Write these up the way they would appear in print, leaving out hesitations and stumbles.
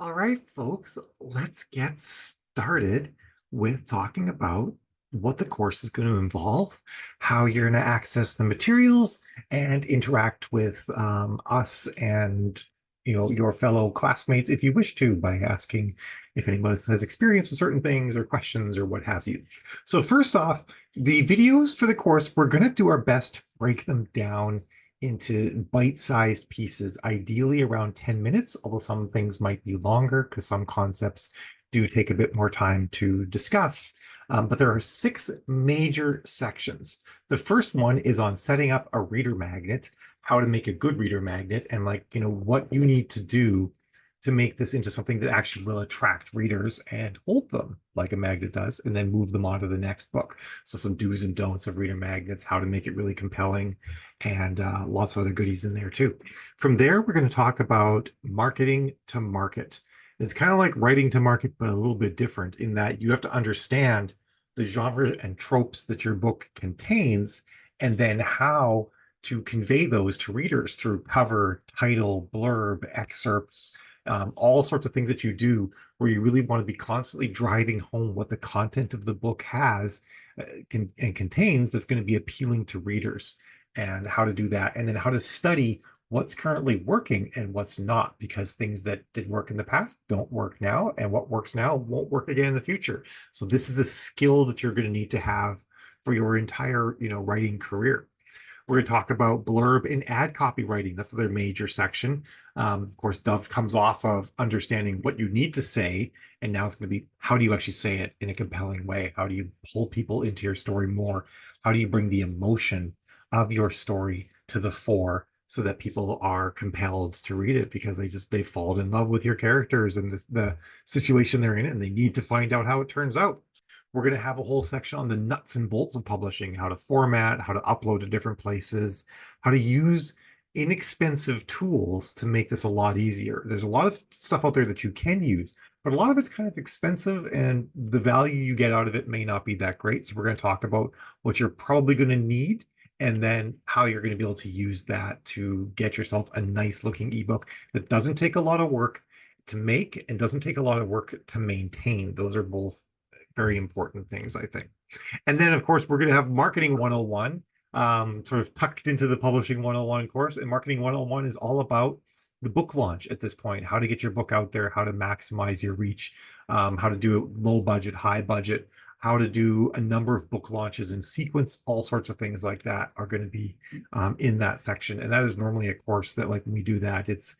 All right, folks, let's get started with talking about what the course is going to involve, how you're going to access the materials, and interact with us and your fellow classmates if you wish to by asking if anyone has experience with certain things or questions or what have you. So first off, the videos for the course, we're going to do our best to break them down into bite-sized pieces, ideally around 10 minutes, although some things might be longer because some concepts do take a bit more time to discuss. But there are 6 major sections. The first one is on setting up a reader magnet, how to make a good reader magnet, and what you need to do to make this into something that actually will attract readers and hold them like a magnet does, and then move them on to the next book. So some do's and don'ts of reader magnets, how to make it really compelling, and lots of other goodies in there too. From there, we're going to talk about marketing to market. It's kind of like writing to market, but a little bit different in that you have to understand the genre and tropes that your book contains, and then how to convey those to readers through cover, title, blurb, excerpts, all sorts of things that you do where you really want to be constantly driving home what the content of the book has and contains that's going to be appealing to readers, and how to do that, and then how to study what's currently working and what's not, because things that did work in the past don't work now, and what works now won't work again in the future. So this is a skill that you're going to need to have for your entire writing career. We're going to talk about blurb and ad copywriting. That's their major section. Of course, Dove comes off of understanding what you need to say, and now it's going to be how do you actually say it in a compelling way? How do you pull people into your story more? How do you bring the emotion of your story to the fore so that people are compelled to read it because they've fallen in love with your characters and the situation they're in, and they need to find out how it turns out. We're going to have a whole section on the nuts and bolts of publishing, how to format, how to upload to different places, how to use inexpensive tools to make this a lot easier. There's a lot of stuff out there that you can use, but a lot of it's kind of expensive, and the value you get out of it may not be that great. So we're going to talk about what you're probably going to need, and then how you're going to be able to use that to get yourself a nice looking ebook that doesn't take a lot of work to make and doesn't take a lot of work to maintain. Those are both very important things, I think. And then, of course, we're going to have Marketing 101, sort of tucked into the Publishing 101 course. And Marketing 101 is all about the book launch at this point, how to get your book out there, how to maximize your reach, how to do it low budget, high budget, how to do a number of book launches in sequence, all sorts of things like that are going to be in that section. And that is normally a course that, like, when we do that, it's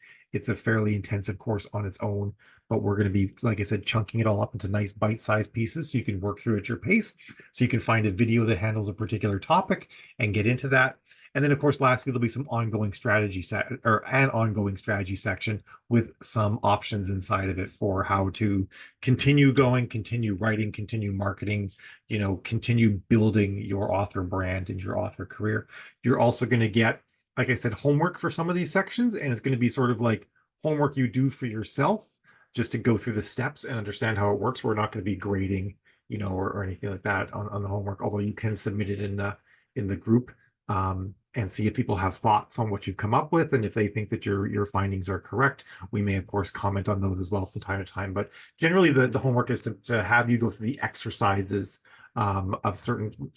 a fairly intensive course on its own, but we're going to be, like I said, chunking it all up into nice bite-sized pieces so you can work through at your pace. So you can find a video that handles a particular topic and get into that. And then, of course, lastly, there'll be some ongoing strategy an ongoing strategy section with some options inside of it for how to continue going, continue writing, continue marketing, continue building your author brand and your author career. You're also going to get, like I said, homework for some of these sections, and it's going to be sort of like homework you do for yourself just to go through the steps and understand how it works. We're not going to be grading, or anything like that on the homework, although you can submit it in the group, and see if people have thoughts on what you've come up with, and if they think that your findings are correct. We may, of course, comment on those as well from time to time. But generally, the homework is to have you go through the exercises of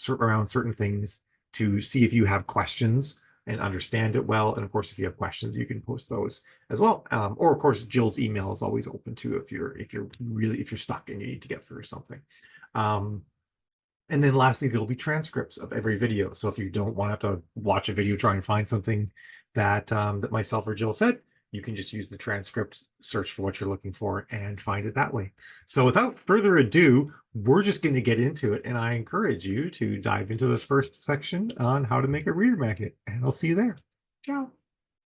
around certain things to see if you have questions and understand it well. And of course, if you have questions, you can post those as well. Or of course, Jill's email is always open too if you're stuck and you need to get through something. And then lastly, there'll be transcripts of every video. So if you don't want to have to watch a video, try and find something that myself or Jill said, you can just use the transcript, search for what you're looking for, and find it that way. So without further ado, we're just going to get into it. And I encourage you to dive into the first section on how to make a reader magnet. And I'll see you there. Ciao.